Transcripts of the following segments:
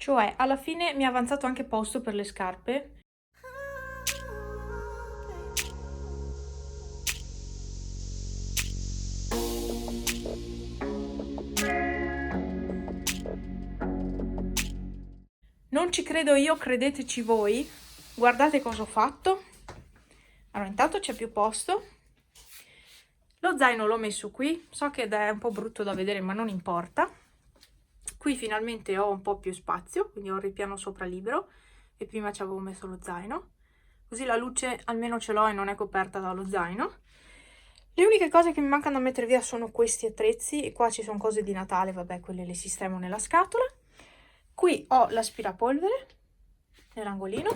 Cioè, alla fine mi è avanzato anche posto per le scarpe. Non ci credo io, credeteci voi. Guardate cosa ho fatto. Allora, intanto c'è più posto. Lo zaino l'ho messo qui. So che è un po' brutto da vedere, ma non importa. Qui finalmente ho un po' più spazio, quindi ho il ripiano sopra libero. E prima ci avevo messo lo zaino. Così la luce almeno ce l'ho e non è coperta dallo zaino. Le uniche cose che mi mancano da mettere via sono questi attrezzi. E qua ci sono cose di Natale, vabbè, quelle le sistemo nella scatola. Qui ho l'aspirapolvere nell'angolino.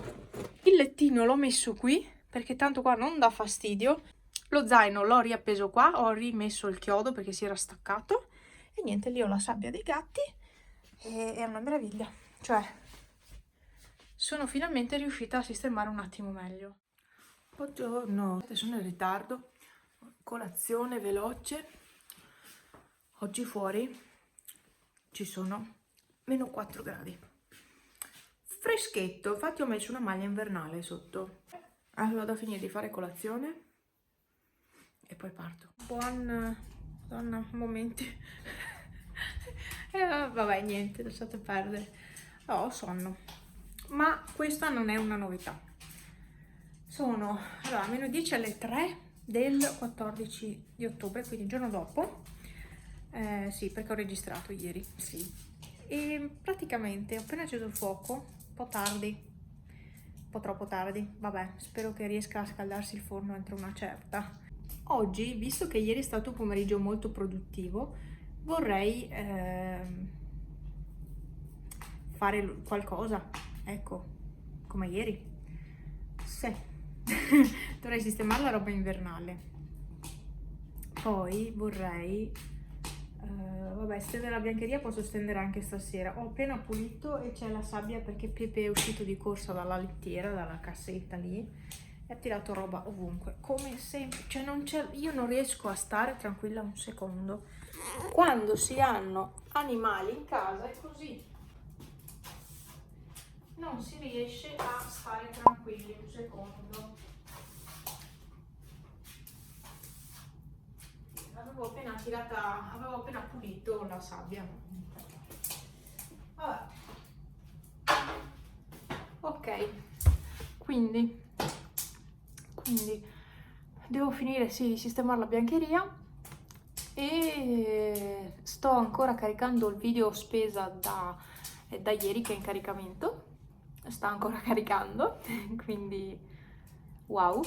Il lettino l'ho messo qui perché tanto qua non dà fastidio. Lo zaino l'ho riappeso qua, ho rimesso il chiodo perché si era staccato. E niente, lì ho la sabbia dei gatti e è una meraviglia. Cioè, sono finalmente riuscita a sistemare un attimo meglio. Buongiorno, sono in ritardo. Colazione veloce. Oggi fuori ci sono meno 4 gradi. Freschetto, infatti ho messo una maglia invernale sotto. Allora, vado a finire di fare colazione e poi parto. Madonna, momenti. Vabbè, niente, lasciate perdere. Ho sonno. Ma questa non è una novità. Sono, allora, meno 10 alle 3 del 14 di ottobre, quindi il giorno dopo. Sì, perché ho registrato ieri, sì. E praticamente ho appena acceso il fuoco, un po' tardi, un po' troppo tardi, vabbè, spero che riesca a scaldarsi il forno entro una certa. Oggi, visto che ieri è stato un pomeriggio molto produttivo, vorrei fare qualcosa, ecco, come ieri. Sì, dovrei sistemare la roba invernale. Poi vorrei, vabbè, stendere la biancheria posso stendere anche stasera. Ho appena pulito e c'è la sabbia perché Pepe è uscito di corsa dalla lettiera, dalla cassetta lì, e ha tirato roba ovunque, come sempre. Cioè io non riesco a stare tranquilla un secondo. Quando si hanno animali in casa è così. Non si riesce a stare tranquilli un secondo. Avevo appena pulito la sabbia. Vabbè. Ok, quindi devo finire, sì, di sistemare la biancheria e sto ancora caricando il video spesa da ieri che è in caricamento. Sta ancora caricando, quindi wow.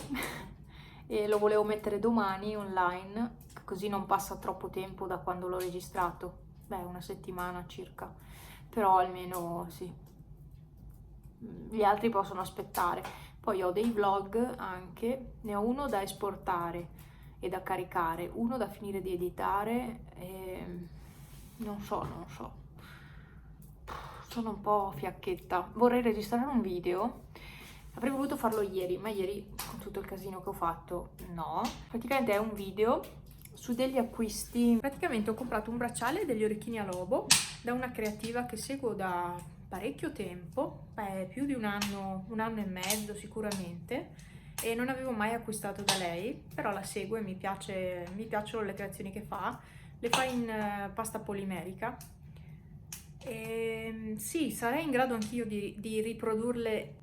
E lo volevo mettere domani online, così non passa troppo tempo da quando l'ho registrato. Beh, una settimana circa, però almeno sì. Gli altri possono aspettare. Poi ho dei vlog anche, ne ho uno da esportare e da caricare, uno da finire di editare e non so. Sono un po' fiacchetta. Vorrei registrare un video. Avrei voluto farlo ieri, ma ieri con tutto il casino che ho fatto, no. Praticamente è un video su degli acquisti. Praticamente ho comprato un bracciale e degli orecchini a lobo da una creativa che seguo da parecchio tempo, più di un anno e mezzo sicuramente, e non avevo mai acquistato da lei, però la seguo e mi piacciono le creazioni che fa. Le fa in pasta polimerica. Sì, sarei in grado anch'io di riprodurle.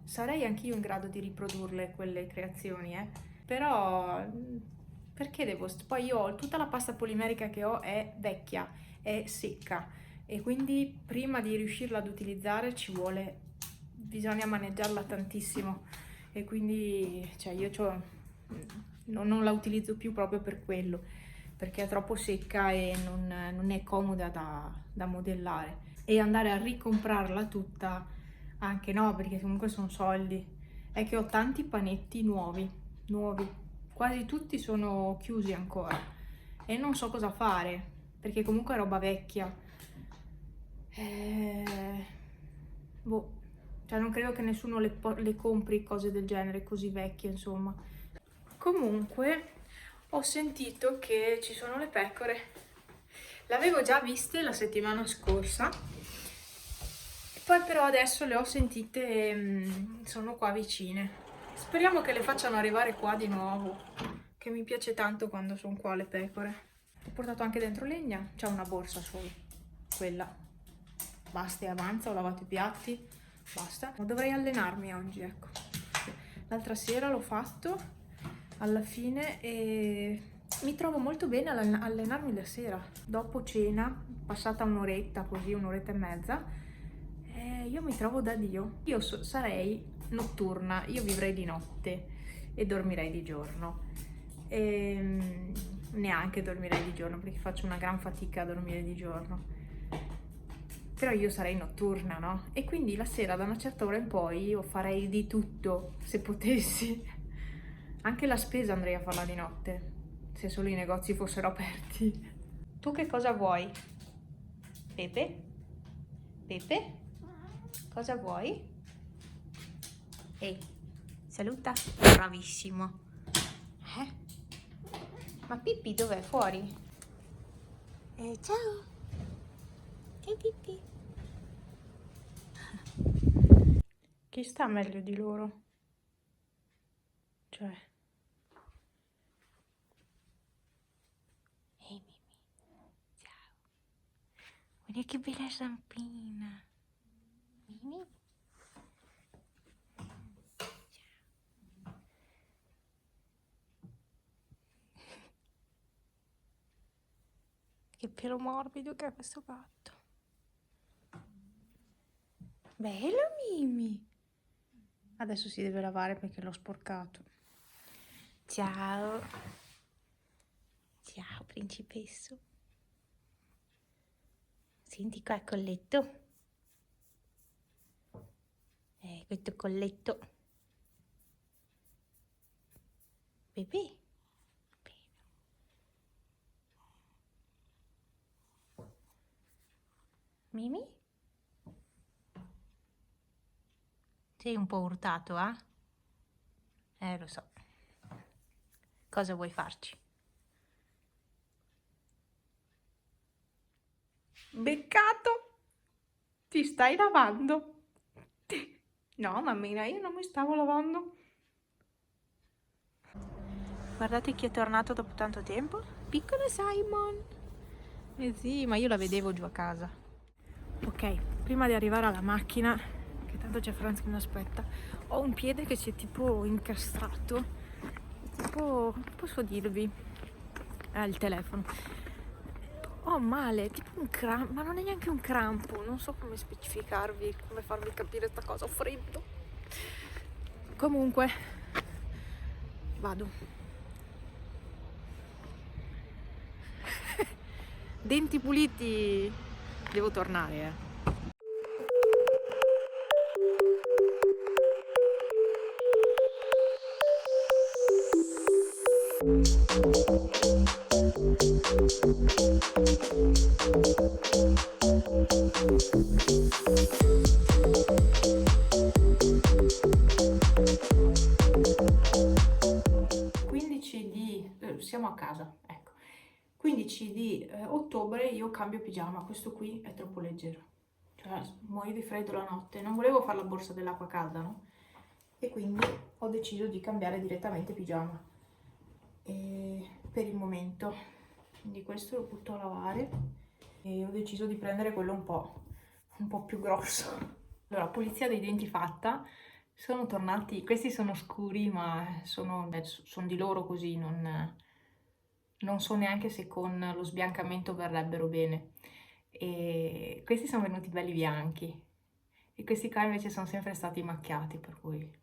Sarei anch'io in grado di riprodurle quelle creazioni, però perché devo. Poi io tutta la pasta polimerica che ho è vecchia, è secca e quindi prima di riuscirla ad utilizzare bisogna maneggiarla tantissimo e quindi cioè non la utilizzo più proprio per quello, perché è troppo secca e non è comoda da modellare. E andare a ricomprarla tutta, anche no, perché comunque sono soldi. È che ho tanti panetti nuovi, quasi tutti sono chiusi ancora e non so cosa fare, perché comunque è roba vecchia. Boh, cioè non credo che nessuno le compri cose del genere così vecchie, insomma. Comunque ho sentito che ci sono le pecore. L'avevo già viste la settimana scorsa, e poi però adesso le ho sentite e sono qua vicine. Speriamo che le facciano arrivare qua di nuovo, che mi piace tanto quando sono qua le pecore. Ho portato anche dentro legna, c'è una borsa solo, quella. Basta e avanza, ho lavato i piatti, basta. Dovrei allenarmi oggi, ecco. L'altra sera l'ho fatto alla fine e mi trovo molto bene ad allenarmi la sera. Dopo cena, passata un'oretta così, un'oretta e mezza, io mi trovo da Dio. Io sarei notturna, io vivrei di notte e dormirei di giorno. Neanche dormirei di giorno perché faccio una gran fatica a dormire di giorno. Però io sarei notturna, no? E quindi la sera da una certa ora in poi io farei di tutto se potessi. Anche la spesa andrei a farla di notte, se solo i negozi fossero aperti. Tu che cosa vuoi? Pepe? Pepe? Cosa vuoi? Ehi, saluta. Bravissimo. Ma Pippi dov'è? Fuori? Ciao. Ciao Pippi. Chi sta meglio di loro? Cioè... Ehi Mimi, ciao. Guarda che bella zampina. Mimi? Che pelo morbido che ha questo gatto. Bello Mimi. Adesso si deve lavare perché l'ho sporcato. Ciao. Ciao principesso. Senti qua il colletto. Questo colletto. Bebè. Mimi? Sei un po' urtato, eh? Lo so. Cosa vuoi farci? Beccato! Ti stai lavando? No, mammina, io non mi stavo lavando. Guardate chi è tornato dopo tanto tempo. Piccolo Simon. Eh sì, ma io la vedevo giù a casa. Ok, prima di arrivare alla macchina, che tanto c'è Franz che mi aspetta, ho un piede che si è tipo incastrato. Tipo, posso dirvi? Il telefono. Ho male, tipo un crampo, ma non è neanche un crampo, non so come specificarvi, come farvi capire sta cosa, ho freddo. Comunque, vado. Denti puliti, devo tornare, 15 di... siamo a casa, ecco. 15 di ottobre io cambio pigiama, questo qui è troppo leggero. Cioè, muoio di freddo la notte, non volevo fare la borsa dell'acqua calda, no? E quindi ho deciso di cambiare direttamente pigiama. E per il momento, quindi questo lo butto a lavare e ho deciso di prendere quello un po' più grosso. Allora, pulizia dei denti fatta, sono tornati, questi sono scuri ma sono di loro così, non so neanche se con lo sbiancamento verrebbero bene. E questi sono venuti belli bianchi e questi qua invece sono sempre stati macchiati, per cui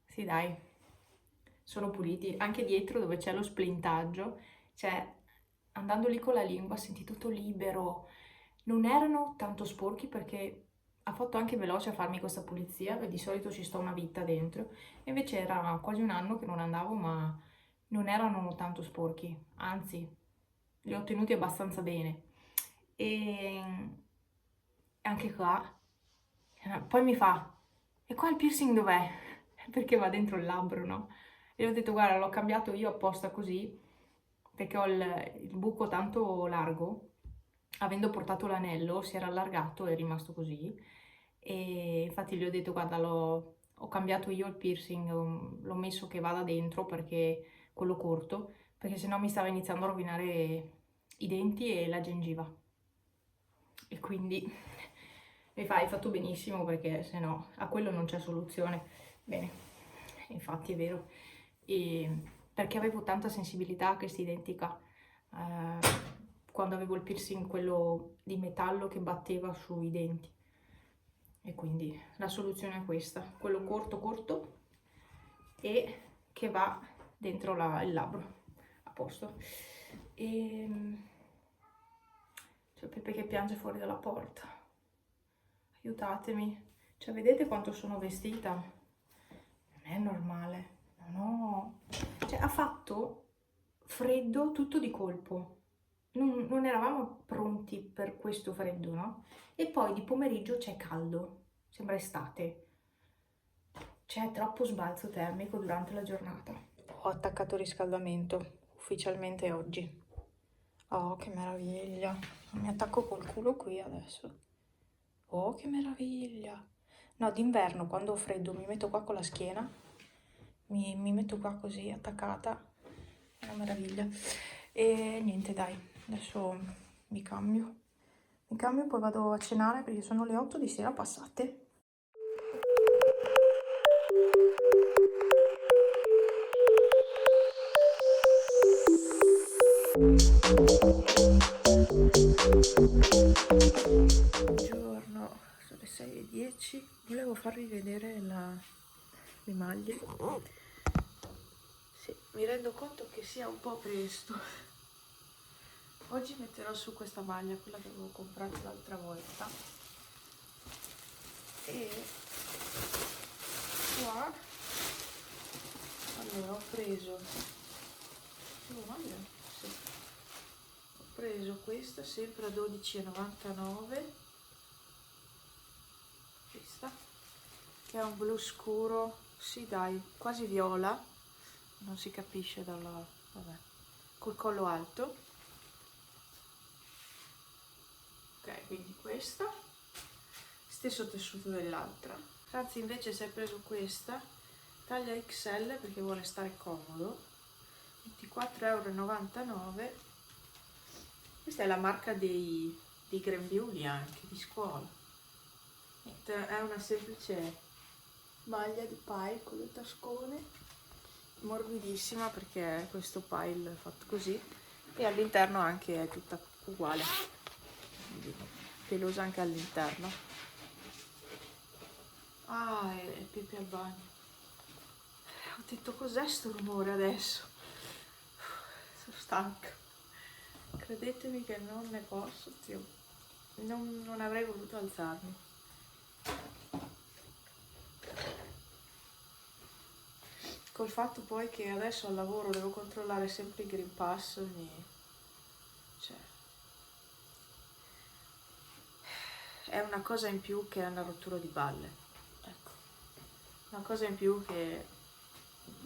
sì dai, sono puliti. Anche dietro dove c'è lo splintaggio, cioè andando lì con la lingua senti tutto libero. Non erano tanto sporchi perché ha fatto anche veloce a farmi questa pulizia, perché di solito ci sto una vita dentro, e invece era quasi un anno che non andavo, ma non erano tanto sporchi, anzi li ho tenuti abbastanza bene. E anche qua, poi mi fa, e qua il piercing dov'è? Perché va dentro il labbro, no? E ho detto, guarda, l'ho cambiato io apposta così, perché ho il buco tanto largo, avendo portato l'anello si era allargato e è rimasto così, e infatti gli ho detto guarda ho cambiato io il piercing, l'ho messo che vada dentro perché quello corto, perché sennò mi stava iniziando a rovinare i denti e la gengiva, e quindi mi fa hai fatto benissimo perché sennò a quello non c'è soluzione. Bene, infatti è vero, e perché avevo tanta sensibilità a questi denti qua, quando avevo il piercing quello di metallo che batteva sui denti, e quindi la soluzione è questa, quello corto corto e che va dentro il labbro, a posto. E c'è Peppe che piange fuori dalla porta, aiutatemi, cioè vedete quanto sono vestita? Non è normale, no, cioè ha fatto freddo tutto di colpo, non eravamo pronti per questo freddo, no? E poi di pomeriggio c'è caldo, sembra estate, c'è troppo sbalzo termico durante la giornata. Ho attaccato il riscaldamento ufficialmente oggi. Oh, che meraviglia! Mi attacco col culo qui adesso. Oh, che meraviglia! No, d'inverno quando ho freddo mi metto qua con la schiena, mi metto qua così attaccata, è una meraviglia. E niente, dai, adesso mi cambio. Mi cambio, poi vado a cenare perché sono le 8 di sera passate. Buongiorno, sono le 6:10. Volevo farvi vedere le maglie. Sì, mi rendo conto che sia un po' presto. Oggi metterò su questa maglia, quella che avevo comprato l'altra volta. E qua allora ho preso sì. Ho preso questa sempre a 12,99, questa che è un blu scuro, sì dai, quasi viola, non si capisce vabbè, col collo alto. Ok, quindi questa, stesso tessuto dell'altra. Franzi invece si è preso questa, taglia XL perché vuole stare comodo, 24,99 €. Questa è la marca dei grembiuli anche, di scuola. Niente, è una semplice maglia di pile con le tascone, morbidissima perché è questo pile fatto così, e all'interno anche è tutta uguale, quindi pelosa anche all'interno. Ah, è Pepe al bagno. Ho detto cos'è sto rumore adesso? Sono stanca. Credetemi che non ne posso, zio. Non avrei voluto alzarmi. Col fatto poi che adesso al lavoro devo controllare sempre il Green Pass, cioè, è una cosa in più che è una rottura di balle. Ecco, una cosa in più che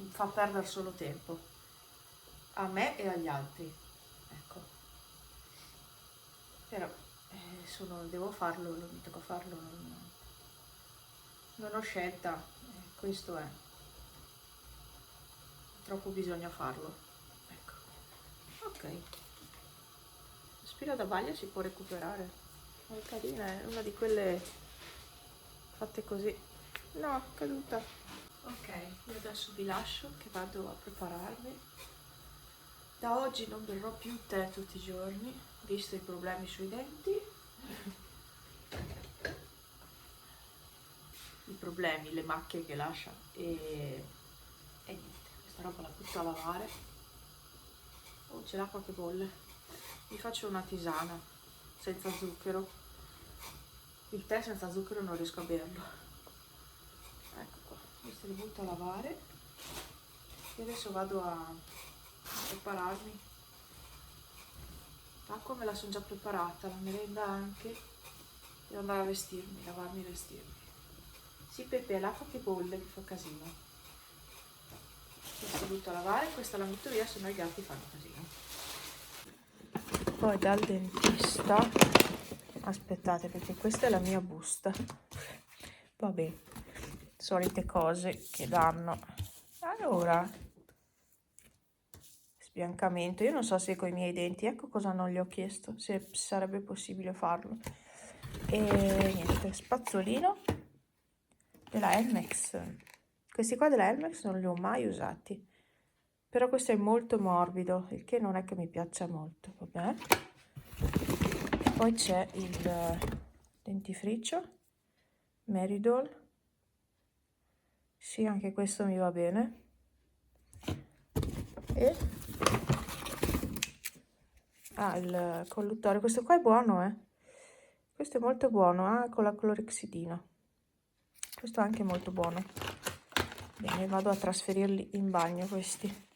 fa perdere solo tempo a me e agli altri. Ecco. Però devo farlo, mi tocca farlo, non ho scelta, questo è. Troppo bisogna farlo. Ecco. Ok. La spina da baglia si può recuperare. È carina, è una di quelle fatte così. No, caduta. Ok, io adesso vi lascio che vado a prepararmi. Da oggi non berrò più tè tutti i giorni, visto i problemi sui denti. I problemi, le macchie che lascia, e niente, questa roba la butto a lavare. Oh, c'è l'acqua che bolle. Mi faccio una tisana senza zucchero. Il tè senza zucchero non riesco a berlo. Ecco qua, queste le butto a lavare e adesso vado a prepararmi. L'acqua me la sono già preparata, la merenda anche. Devo andare a vestirmi, lavarmi e vestirmi. Sì, Pepe, è l'acqua che bolle che fa casino. Questa butto a lavare, questa la metto via, se no i gatti fanno casino. Poi dal dentista, aspettate perché questa è la mia busta, vabbè, solite cose che danno. Allora, sbiancamento, io non so se con i miei denti, ecco cosa non gli ho chiesto, se sarebbe possibile farlo. E niente, spazzolino della Elmex. Questi qua della Elmex non li ho mai usati, però questo è molto morbido, il che non è che mi piaccia molto, vabbè. E poi c'è il dentifricio Meridol, sì, anche questo mi va bene. E il colluttorio, questo qua è buono, questo è molto buono, con la clorexidina, questo è anche molto buono. Bene, vado a trasferirli in bagno questi.